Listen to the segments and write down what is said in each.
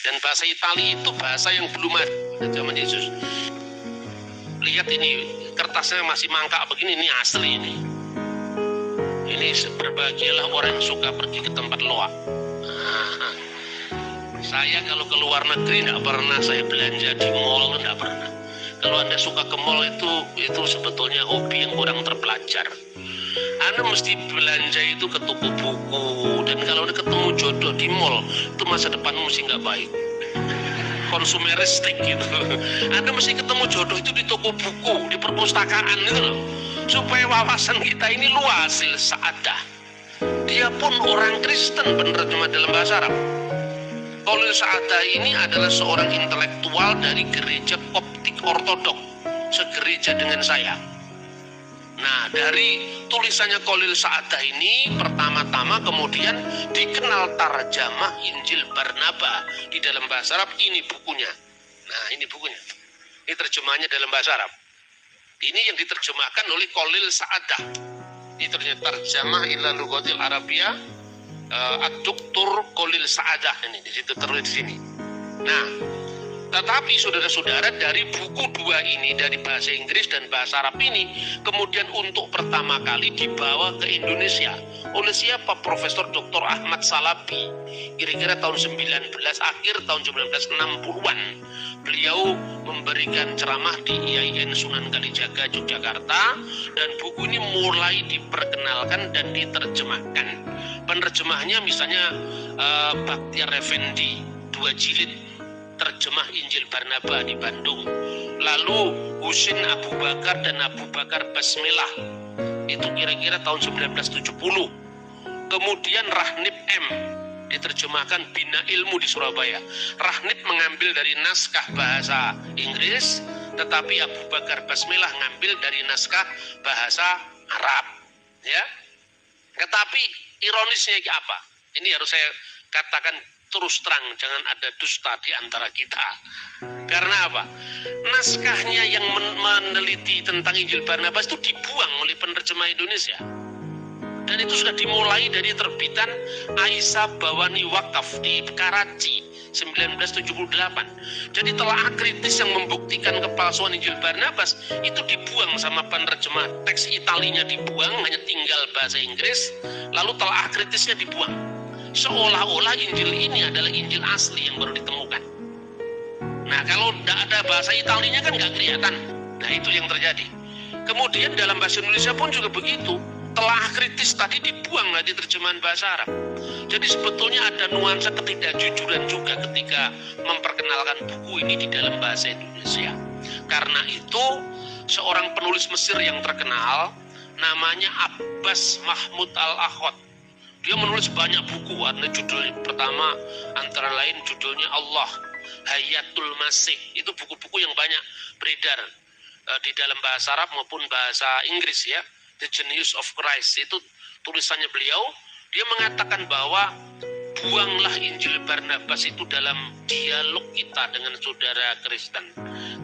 Dan bahasa Itali itu bahasa yang belum ada pada zaman Yesus. Lihat ini, kertasnya masih mangkak begini, ini asli ini. Ini berbahagialah orang yang suka pergi ke tempat loak. Saya kalau ke luar negeri tidak pernah saya belanja di mall, tidak pernah. Kalau Anda suka ke mall itu sebetulnya hobi yang kurang terpelajar. Anda mesti belanja itu ke toko buku, dan kalau Anda ketemu jodoh di mall, itu masa depanmu mesti nggak baik. Konsumeristik gitu. Anda mesti ketemu jodoh itu di toko buku, di perpustakaan gitu loh. Supaya wawasan kita ini luas, saadah. Dia pun orang Kristen penerjemah dalam bahasa Arab. Khalil Sa'adah ini adalah seorang intelektual dari gereja Koptik Ortodok, segereja dengan saya. Nah, dari tulisannya Khalil Sa'adah ini pertama-tama kemudian dikenal tarjamah Injil Barnaba di dalam bahasa Arab. Ini bukunya. Nah, ini bukunya. Ini terjemahnya dalam bahasa Arab. Ini yang diterjemahkan oleh Khalil Sa'adah. Itu terjemah ila lughatil Arabiyah Ad-Doktor Khalil Sa'adah, ini di situ tertulis di sini. Nah, tetapi saudara-saudara, dari buku dua ini, dari bahasa Inggris dan bahasa Arab ini, kemudian untuk pertama kali dibawa ke Indonesia oleh siapa? Profesor Dr. Ahmad Salabi. Kira-kira tahun 19 akhir tahun 1960-an. Beliau memberikan ceramah di IAIN Sunan Kalijaga, Yogyakarta, dan buku ini mulai diperkenalkan dan diterjemahkan. Penerjemahnya misalnya Baktiar Effendi, 2 jilid terjemah Injil Barnaba di Bandung. Lalu Husin Abu Bakar dan Abu Bakar Basmelah, itu kira-kira tahun 1970. Kemudian Rahnib M diterjemahkan Bina Ilmu di Surabaya. Rahnib mengambil dari naskah bahasa Inggris, tetapi Abu Bakar Basmelah ngambil dari naskah bahasa Arab, ya. Tetapi ironisnya apa? Ini harus saya katakan terus terang, jangan ada dusta di antara kita. Karena apa? Naskahnya yang meneliti tentang Injil Barnabas itu dibuang oleh penerjemah Indonesia. Dan itu sudah dimulai dari terbitan Aisyah Bawani Wakaf di Karachi 1978. Jadi telaah kritis yang membuktikan kepalsuan Injil Barnabas itu dibuang sama penerjemah. Teks Italinya dibuang, hanya tinggal bahasa Inggris. Lalu telaah kritisnya dibuang. Seolah-olah Injil ini adalah Injil asli yang baru ditemukan. Nah, kalau tidak ada bahasa Italinya kan nggak kelihatan. Nah, itu yang terjadi. Kemudian dalam bahasa Indonesia pun juga begitu. Telaah kritis tadi dibuang di terjemahan bahasa Arab. Jadi sebetulnya ada nuansa ketidakjujuran juga ketika memperkenalkan buku ini di dalam bahasa Indonesia. Karena itu seorang penulis Mesir yang terkenal namanya Abbas Mahmud Al-Akhod. Dia menulis banyak buku. Ada judul pertama antara lain judulnya Allah Hayatul Masih. Itu buku-buku yang banyak beredar di dalam bahasa Arab maupun bahasa Inggris, ya. The Genius of Christ, itu tulisannya beliau. Dia mengatakan bahwa buanglah Injil Barnabas itu dalam dialog kita dengan saudara Kristen.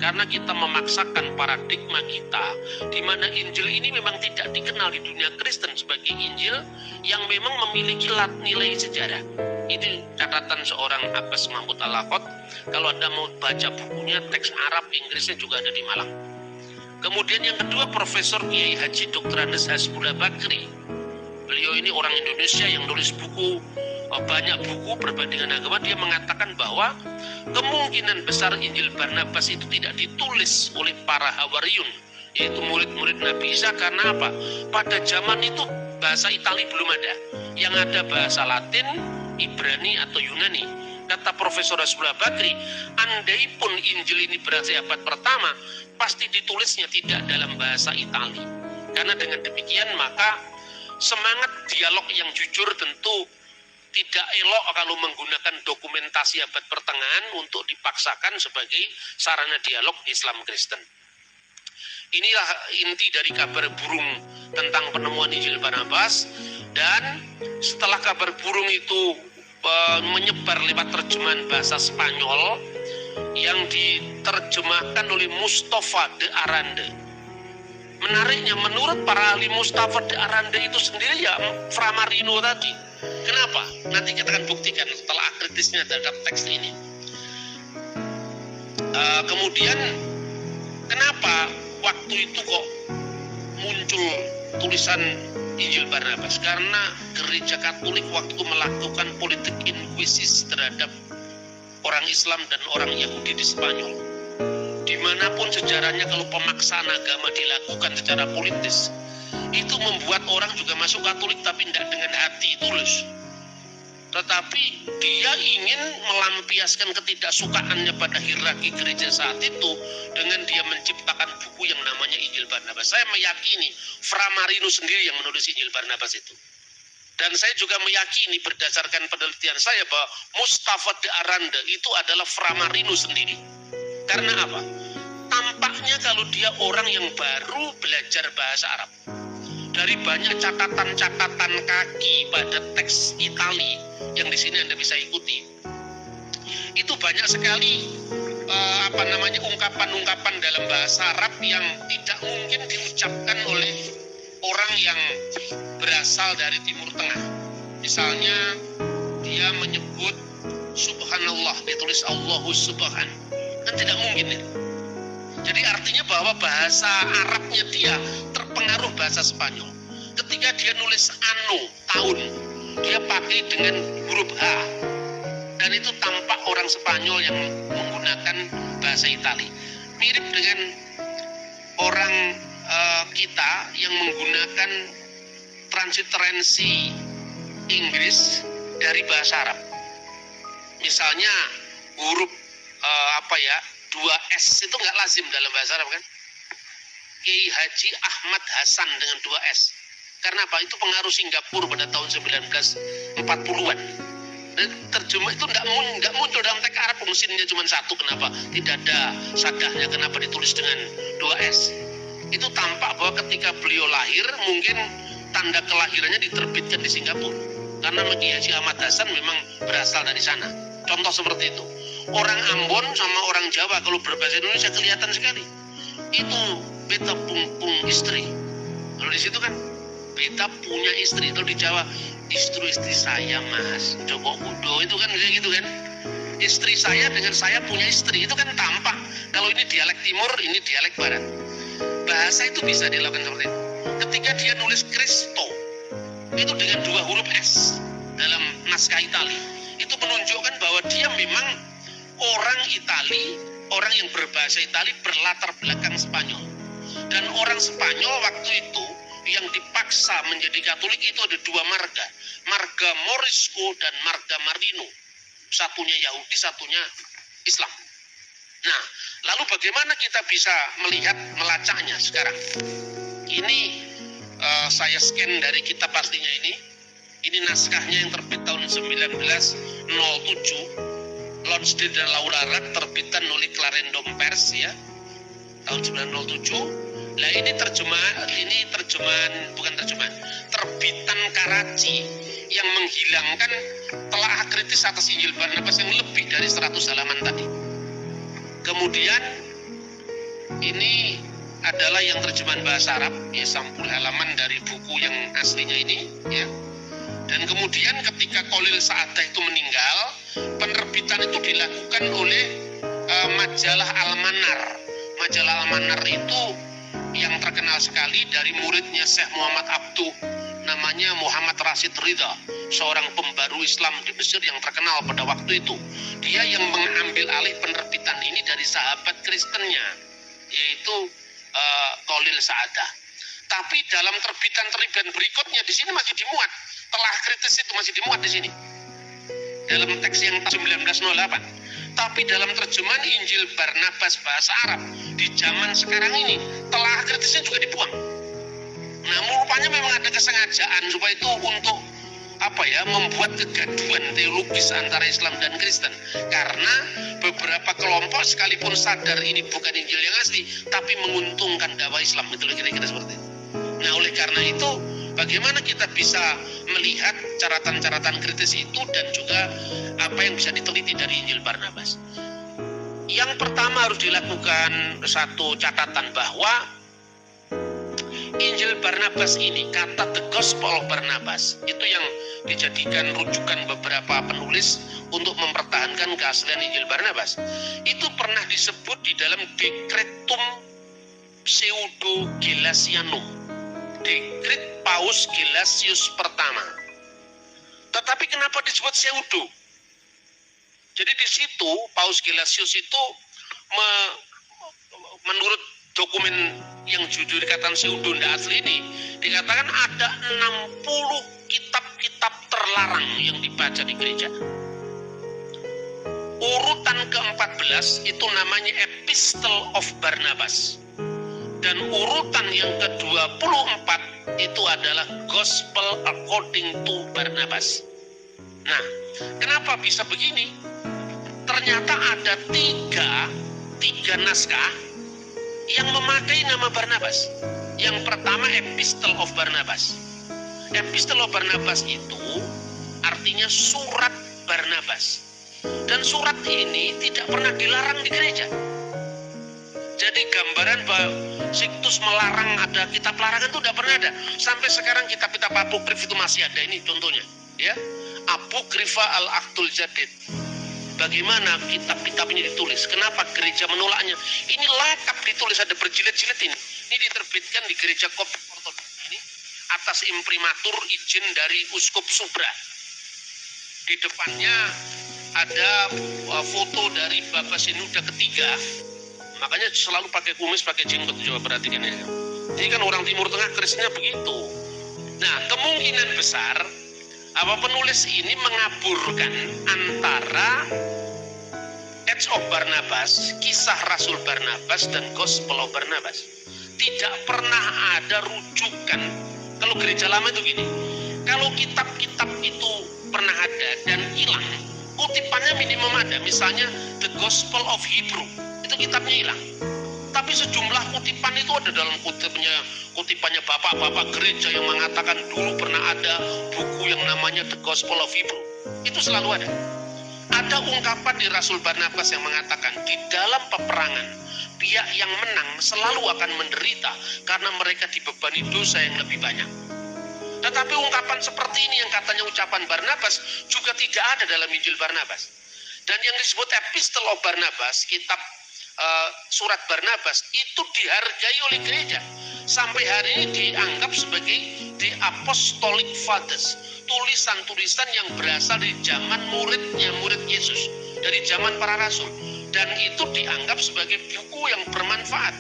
Karena kita memaksakan paradigma kita, di mana Injil ini memang tidak dikenal di dunia Kristen sebagai Injil yang memang memiliki nilai sejarah. Ini catatan seorang Abbas Mahmud Al-Akhod. Kalau Anda mau baca bukunya, teks Arab, Inggrisnya juga ada di Malang. Kemudian yang kedua, Profesor Kiai Haji Dr. Andes Hasbullah Bakri. Beliau ini orang Indonesia yang nulis buku, banyak buku perbandingan agama. Dia mengatakan bahwa kemungkinan besar Injil Barnabas itu tidak ditulis oleh para Hawariyun, yaitu murid-murid Nabi Isa. Karena apa? Pada zaman itu bahasa Itali belum ada. Yang ada bahasa Latin, Ibrani atau Yunani. Kata Profesor Hasbullah Bakri, andai pun Injil ini berasal abad pertama, pasti ditulisnya tidak dalam bahasa Itali. Karena dengan demikian maka semangat dialog yang jujur tentu tidak elok kalau menggunakan dokumentasi abad pertengahan untuk dipaksakan sebagai sarana dialog Islam Kristen. Inilah inti dari kabar burung tentang penemuan Injil Barnabas. Dan setelah kabar burung itu menyebar lewat terjemahan bahasa Spanyol yang diterjemahkan oleh Mustafa de Arande. Menariknya, menurut para ahli, Mustafa de Arande itu sendiri ya Framarino tadi. Kenapa? Nanti kita akan buktikan setelah kritisnya terhadap teks ini. Kemudian kenapa waktu itu kok muncul tulisan Injil Barnabas? Karena gereja Katolik waktu itu melakukan politik inkuisisi terhadap orang Islam dan orang Yahudi di Spanyol. Dimanapun sejarahnya kalau pemaksaan agama dilakukan secara politis, itu membuat orang juga masuk Katolik tapi tidak dengan hati tulus. Tetapi dia ingin melampiaskan ketidaksukaannya pada hierarki gereja saat itu dengan dia menciptakan buku yang namanya Injil Barnabas. Saya meyakini Framarinus sendiri yang menulis Injil Barnabas itu. Dan saya juga meyakini berdasarkan penelitian saya bahwa Mustafa de Aranda itu adalah Framarinus sendiri. Karena apa? Tampaknya kalau dia orang yang baru belajar bahasa Arab. Dari banyak catatan-catatan kaki pada teks Itali yang di sini Anda bisa ikuti, itu banyak sekali ungkapan-ungkapan dalam bahasa Arab yang tidak mungkin diucapkan oleh orang yang berasal dari Timur Tengah. Misalnya dia menyebut Subhanallah, ditulis Allahu Subhan, kan tidak mungkin itu. Jadi artinya bahwa bahasa Arabnya dia terpengaruh bahasa Spanyol. Ketika dia nulis anno, tahun, dia pakai dengan huruf H. Dan itu tampak orang Spanyol yang menggunakan bahasa Itali. Mirip dengan orang kita yang menggunakan transliterasi Inggris dari bahasa Arab. Misalnya huruf 2S itu nggak lazim dalam bahasa Arab kan? Kiai Haji Ahmad Hasan dengan 2S. Karena apa? Itu pengaruh Singapura pada tahun 1940-an. Dan terjemah itu nggak muncul dalam teks Arab, mesinnya cuma satu. Kenapa? Tidak ada sadahnya. Kenapa ditulis dengan 2S? Itu tampak bahwa ketika beliau lahir, mungkin tanda kelahirannya diterbitkan di Singapura. Karena Kiai Haji Ahmad Hasan memang berasal dari sana. Contoh seperti itu. Orang Ambon sama orang Jawa kalau berbahasa Indonesia kelihatan sekali. Itu beta pung istri. Kalau di situ kan beta punya istri. Kalau di Jawa istri saya mas. Joko Kudo itu kan kayak gitu kan. Istri saya dengan saya punya istri itu kan tampak. Kalau ini dialek timur, ini dialek barat. Bahasa itu bisa dilakukan seperti itu. Ketika dia nulis Kristo itu dengan 2 huruf S dalam naskah Itali, itu menunjukkan bahwa dia memang orang Itali, orang yang berbahasa Itali berlatar belakang Spanyol. Dan orang Spanyol waktu itu yang dipaksa menjadi Katolik itu ada 2 marga. Marga Morisco dan marga Marino. Satunya Yahudi, satunya Islam. Nah, lalu bagaimana kita bisa melacaknya sekarang? Ini saya scan dari kitab aslinya ini. Ini naskahnya yang terbit tahun 1907. Lonsdale dan Laura Rack, terbitan oleh Clarendon Pers ya, tahun 1907. Nah ini terbitan Karachi yang menghilangkan telaah kritis atas Injil Barnabas yang lebih dari 100 halaman tadi. Kemudian ini adalah yang terjemahan bahasa Arab, ya, sampul halaman dari buku yang aslinya ini ya. Dan kemudian ketika Khalil Sa'adah itu meninggal, penerbitan itu dilakukan oleh majalah Al-Manar. Majalah Al-Manar itu yang terkenal sekali dari muridnya Syekh Muhammad Abduh, namanya Muhammad Rashid Ridha, seorang pembaru Islam di Mesir yang terkenal pada waktu itu. Dia yang mengambil alih penerbitan ini dari sahabat Kristennya, yaitu Khalil Sa'adah. Tapi dalam terbitan berikutnya di sini masih dimuat. Telah kritis itu masih dimuat di sini. Dalam teks yang 1908. Tapi dalam terjemahan Injil Barnabas bahasa Arab di zaman sekarang ini, telah kritisnya juga dibuang. Nah, rupanya memang ada kesengajaan supaya itu untuk membuat kegaduhan teologis antara Islam dan Kristen. Karena beberapa kelompok sekalipun sadar ini bukan Injil yang asli, tapi menguntungkan dakwah Islam. Itu kira-kira seperti itu. Nah, oleh karena itu, bagaimana kita bisa melihat catatan-catatan kritis itu dan juga apa yang bisa diteliti dari Injil Barnabas? Yang pertama harus dilakukan satu catatan bahwa Injil Barnabas ini, kata The Gospel of Barnabas, itu yang dijadikan rujukan beberapa penulis untuk mempertahankan keaslian Injil Barnabas. Itu pernah disebut di dalam Decretum Pseudo Gelasianum, Dekret Paus Gelasius pertama. Tetapi kenapa disebut pseudo? Jadi di situ Paus Gelasius itu menurut dokumen yang judul dikatakan pseudo ndak asli ini, dikatakan ada 60 kitab-kitab terlarang yang dibaca di gereja. Urutan ke-14 itu namanya Epistle of Barnabas. Dan urutan yang ke-24 itu adalah Gospel according to Barnabas. Nah, kenapa bisa begini? Ternyata ada tiga naskah yang memakai nama Barnabas. Yang pertama Epistle of Barnabas. Epistle of Barnabas itu artinya surat Barnabas. Dan surat ini tidak pernah dilarang di gereja. Jadi gambaran bahwa Sixtus melarang ada kitab larangan itu tidak pernah ada. Sampai sekarang kitab-kitab apokrif itu masih ada. Ini contohnya, ya. Apokrifa al-Akhdul Jadid. Bagaimana kitab-kitab ini ditulis? Kenapa gereja menolaknya? Ini lengkap ditulis, ada berjilid-jilid ini. Ini diterbitkan di gereja Koptik Ortodoks ini atas imprimatur izin dari Uskup Subra. Di depannya ada foto dari Bapak Sinuda ketiga. Makanya selalu pakai kumis, pakai jenggot. Coba perhatikan ya. Ini kan orang Timur Tengah Kristennya begitu. Nah, kemungkinan besar penulis ini mengaburkan antara Acts of Barnabas, kisah Rasul Barnabas, dan Gospel of Barnabas. Tidak pernah ada rujukan. Kalau gereja lama itu gini, kalau kitab-kitab itu pernah ada dan hilang, kutipannya minimum ada. Misalnya The Gospel of Hebrew, itu kitabnya hilang. Tapi sejumlah kutipan itu ada dalam kutipannya bapak-bapak gereja yang mengatakan dulu pernah ada buku yang namanya The Gospel of Hebrew. Itu selalu ada. Ada ungkapan di Rasul Barnabas yang mengatakan di dalam peperangan pihak yang menang selalu akan menderita karena mereka dibebani dosa yang lebih banyak. Tetapi ungkapan seperti ini yang katanya ucapan Barnabas juga tidak ada dalam Injil Barnabas. Dan yang disebut Epistle of Barnabas, kitab surat Barnabas, itu dihargai oleh gereja. Sampai hari ini dianggap sebagai The Apostolic Fathers, tulisan-tulisan yang berasal dari zaman murid Yesus, dari zaman para rasul. Dan itu dianggap sebagai buku yang bermanfaat.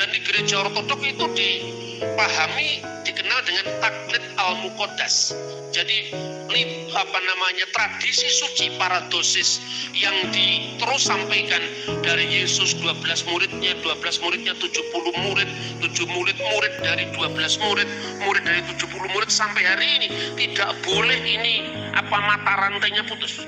Dan di gereja ortodok itu dipahami, dikenal dengan Taklid Al-Muqaddas. Jadi tradisi suci paradosis yang terus sampaikan dari Yesus 12 muridnya 70 murid, 7 murid dari 12 murid dari 70 murid sampai hari ini. Tidak boleh ini mata rantainya putus.